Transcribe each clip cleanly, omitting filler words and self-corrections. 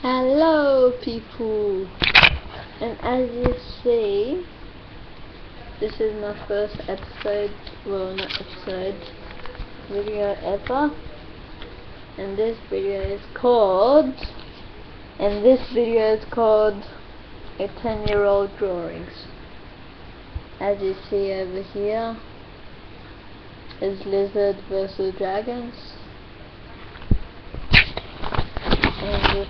Hello people, and as you see, this is my first episode, well not episode, video ever, and this video is called a 10-year-old drawings. As you see over here is Lizard vs Dragons, and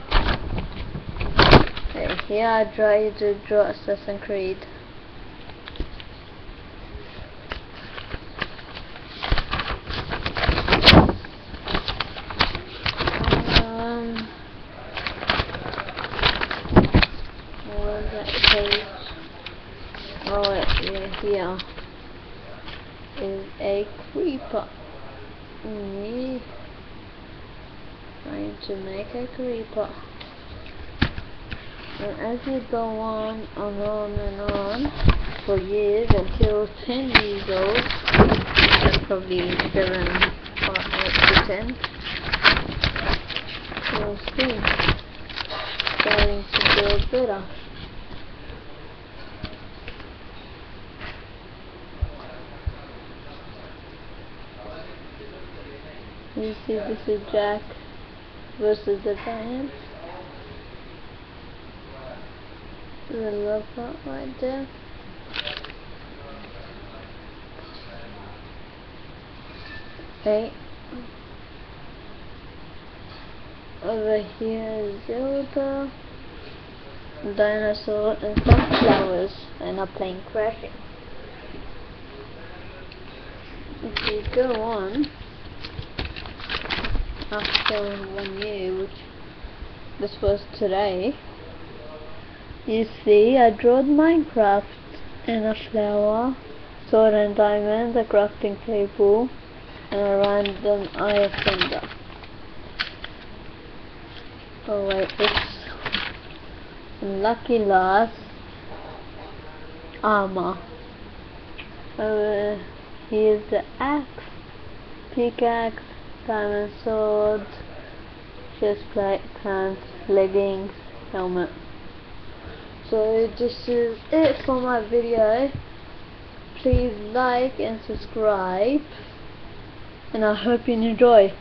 here I try to draw Assassin's Creed. What was that page? Oh, yeah, here is a creeper. Me trying to make a creeper. And as you go on and on for years until 10 years old, that's probably 7 or 8 to 10, you'll see starting to build better. You see, this is Jack versus the Giants. The love part right there. Okay. Over here is Zelda, dinosaur, and some flowers, and a plane crashing. If you go on, after 1 year, which this was today, you see I drew Minecraft and a flower, sword and diamond, a crafting table, and a random eye of thunder. Oh wait, it's Lucky Last armor. Here's the axe, pickaxe, diamond sword, chestplate, pants, leggings, helmet. So this is it for my video. Please like and subscribe, and I hope you enjoy.